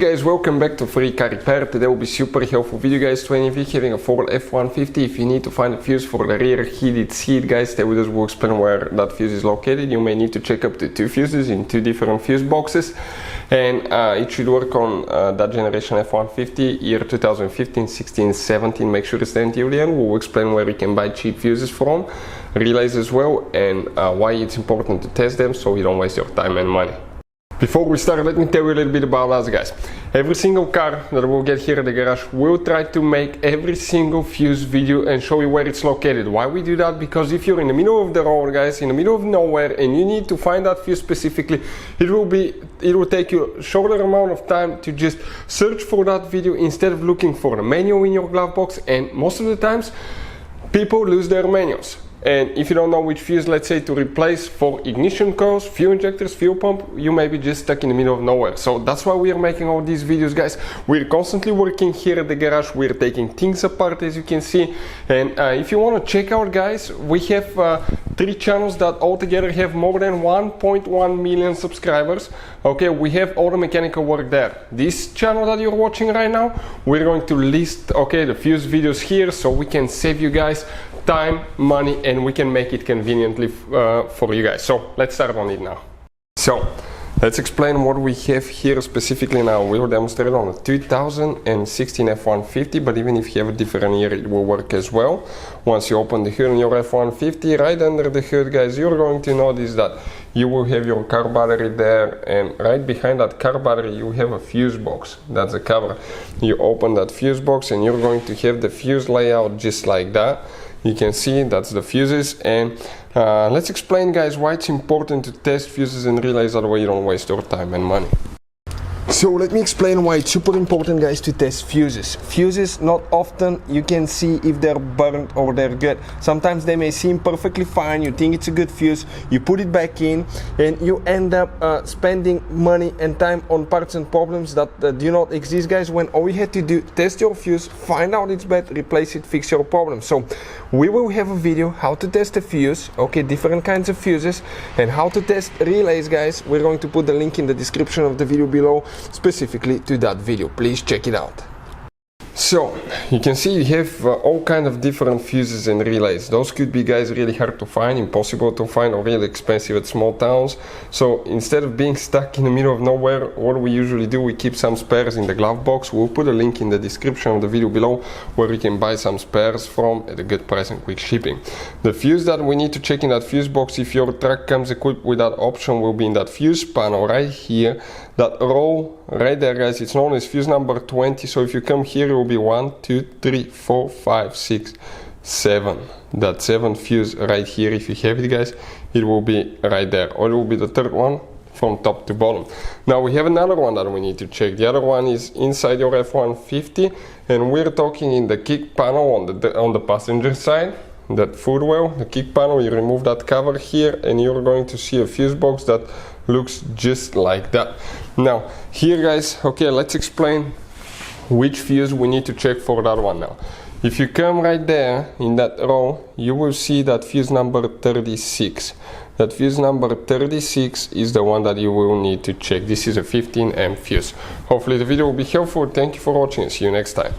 guys, welcome back to Free Car Repair. Today will be super helpful video guys to any of you having a Ford F-150. If you need to find a fuse for the rear heated seat guys, stay with us, we'll explain where that fuse is located. You may need to check up to 2 fuses in 2 different fuse boxes, and it should work on that generation F-150 year 2015, 16, 17. Make sure to stay until the end. We'll explain where you can buy cheap fuses from, relays as well, and why it's important to test them so you don't waste your time and money. Before we start, let me tell you a little bit about us guys. Every single car that we'll get here at the garage, we'll try to make every single fuse video and show you where it's located. Why we do that? Because if you're in the middle of the road guys, in the middle of nowhere, and you need to find that fuse specifically, it will take you a shorter amount of time to just search for that video instead of looking for the manual in your glove box. And most of the times people lose their manuals. And if you don't know which fuse, let's say, to replace for ignition coils, fuel injectors, fuel pump, you may be just stuck in the middle of nowhere. So that's why we are making all these videos guys. We're constantly working here at the garage. We're taking things apart, as you can see. And if you want to check out guys, we have 3 channels that altogether have more than 1.1 million subscribers. Okay, we have all the mechanical work there. This channel that you're watching right now, we're going to list the fuse videos here so we can save you guys time, money, and we can make it conveniently for you guys. So let's start on it now. So let's explain what we have here specifically now. We'll demonstrate on a 2016 F150, but even if you have a different year, it will work as well. Once you open the hood on your F150, right under the hood guys, you're going to notice that you will have your car battery there, and right behind that car battery you have a fuse box. That's the cover. You open that fuse box and you're going to have the fuse layout just like that. You can see that's the fuses, and let's explain guys why it's important to test fuses and relays, that way you don't waste your time and money. So let me explain why it's super important guys to test fuses. Fuses, not often you can see if they're burnt or they're good. Sometimes they may seem perfectly fine, you think it's a good fuse, you put it back in, and you end up spending money and time on parts and problems that do not exist guys, when all you had to do, test your fuse, find out it's bad, replace it, fix your problem. So we will have a video how to test a fuse, different kinds of fuses, and how to test relays guys. We're going to put the link in the description of the video below specifically to that video. Please check it out. So you can see you have all kind of different fuses and relays. Those could be guys really hard to find, impossible to find, or really expensive at small towns. So instead of being stuck in the middle of nowhere, what we usually do, we keep some spares in the glove box. We'll put a link in the description of the video below where you can buy some spares from at a good price and quick shipping. The fuse that we need to check in that fuse box, if your truck comes equipped with that option, will be in that fuse panel right here. That row right there guys, it's known as fuse number 20. So if you come here, it will be 1, 2, 3, 4, 5, 6, 7. That 7th fuse right here, if you have it guys, it will be right there, or it will be the 3rd one from top to bottom. Now we have another one that we need to check. The other one is inside your F150, and we're talking in the kick panel on the passenger side. That footwell, the kick panel, you remove that cover here and you're going to see a fuse box that looks just like that. Now here guys, let's explain which fuse we need to check for that one. Now if you come right there in that row, you will see that fuse number 36. That fuse number 36 is the one that you will need to check. This is a 15 amp fuse. Hopefully the video will be helpful. Thank you for watching. See you next time.